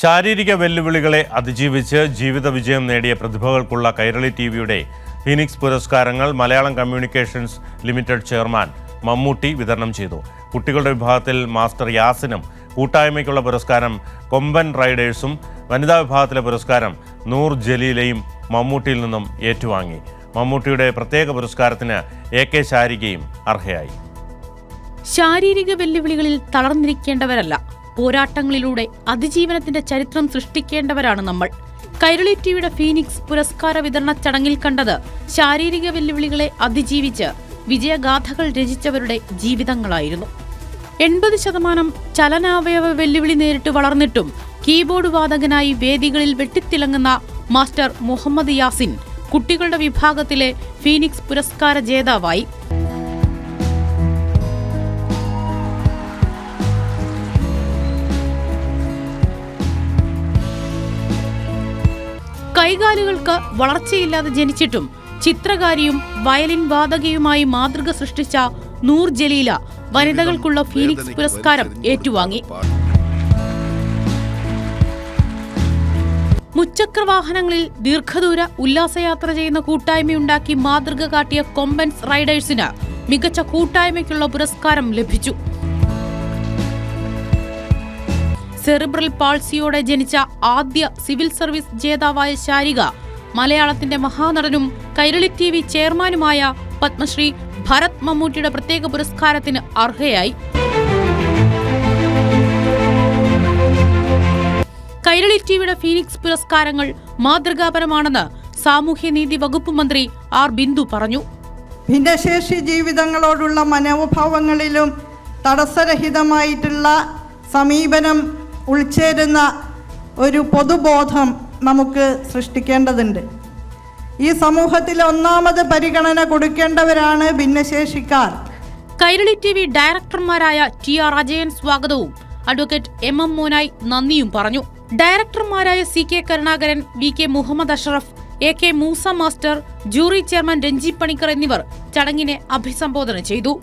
ശാരീരിക വെല്ലുവിളികളെ അതിജീവിച്ച് ജീവിത വിജയം നേടിയ പ്രതിഭകൾക്കുള്ള കൈരളി ടിവിയുടെ ഫീനിക്സ് പുരസ്കാരങ്ങൾ Malayalam communications limited chairman Mammootty വിതരണം ചെയ്തു. കുട്ടികളുടെ വിഭാഗത്തിൽ മാസ്റ്റർ യാസിനും കൂട്ടായ്മയ്ക്കുള്ള പുരസ്കാരം കൊമ്പൻ റൈഡേഴ്സും, വനിതാ വിഭാഗത്തിലെ പുരസ്കാരം നൂർ ജലീലയും മമ്മൂട്ടിയിൽ നിന്നും ഏറ്റുവാങ്ങി. മമ്മൂട്ടിയുടെ പ്രത്യേക പുരസ്കാരത്തിന് AK ശാരികയും അർഹയായി. ശാരീരിക വെല്ലുവിളികളിൽ തളർന്നിരിക്കേണ്ടവരല്ല, പോരാട്ടങ്ങളിലൂടെ അതിജീവനത്തിന്റെ ചരിത്രം സൃഷ്ടിക്കേണ്ടവരാണ് നമ്മൾ. കൈരളി ടിവിയുടെ ഫീനിക്സ് പുരസ്കാര വിതരണ ചടങ്ങിൽ കണ്ടത് ശാരീരിക വെല്ലുവിളികളെ അതിജീവിച്ച് വിജയഗാഥകൾ രചിച്ചവരുടെ ജീവിതങ്ങളായിരുന്നു. 80% ചലനാവയവ വെല്ലുവിളി നേരിട്ട് വളർന്നിട്ടും കീബോർഡ് വാദകനായി വേദികളിൽ വെട്ടിത്തിളങ്ങുന്ന മാസ്റ്റർ മുഹമ്മദ് യാസിൻ കുട്ടികളുടെ വിഭാഗത്തിലെ ഫീനിക്സ് പുരസ്കാര ജേതാവായി. കൈകാലുകൾക്ക് വളർച്ചയില്ലാതെ ജനിച്ചിട്ടും ചിത്രകാരിയും വയലിൻ വാദകയുമായി മാതൃക സൃഷ്ടിച്ച നൂർ ജലീല വനിതകൾക്കുള്ള ഫീനിക്സ് പുരസ്കാരം ഏറ്റുവാങ്ങി. മുച്ചക്രവാഹനങ്ങളിൽ ദീർഘദൂര ഉല്ലാസയാത്ര ചെയ്യുന്ന കൂട്ടായ്മയുണ്ടാക്കി മാതൃക കാട്ടിയ കൊമ്പൻ റൈഡേഴ്സിന് മികച്ച കൂട്ടായ്മയ്ക്കുള്ള പുരസ്കാരം ലഭിച്ചു. സെറിബ്രൽ പാൾസിയോടെ ജനിച്ച ആദ്യ സിവിൽ സർവീസ് ജേതാവായ ശാരിക മലയാളത്തിന്റെ മഹാനടനും കൈരളി TV ചെയർമാനുമായ പത്മശ്രീ ഭരത് മമ്മൂട്ടിയുടെ പ്രത്യേക പുരസ്കാരത്തിന് അർഹയായി. കൈരളി ടിവിയുടെ ഫീനിക്സ് പുരസ്കാരങ്ങൾ മാതൃകാപരമാണെന്ന് സാമൂഹ്യനീതി വകുപ്പ് മന്ത്രി R ബിന്ദു പറഞ്ഞു. ഭിന്നശേഷി ജീവിതങ്ങളോടുള്ള മനോഭാവങ്ങളിലും തടസ്സരഹിതമായിട്ടുള്ള സമീപനം ഉൾച്ചേരുന്ന ഒരു പൊതുബോധം നമുക്ക് സൃഷ്ടിക്കേണ്ടതുണ്ട്. ഈ സമൂഹത്തിൽ ഒന്നാമത് പരിഗണന കൊടുക്കേണ്ടവരാണ് ഭിന്നശേഷിക്കാർ. കൈരളി TV ഡയറക്ടർമാരായ TR അജയൻ സ്വാഗതവും അഡ്വക്കേറ്റ് MM മോനായി നന്ദിയും പറഞ്ഞു. ഡയറക്ടർമാരായ CK Karunakaran, VK Muhammad Ashraf, AK Moosa master, jury chairman Renji Panicker എന്നിവർ ചടങ്ങിനെ അഭിസംബോധന ചെയ്തു.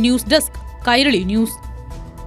News desk, Kairali news.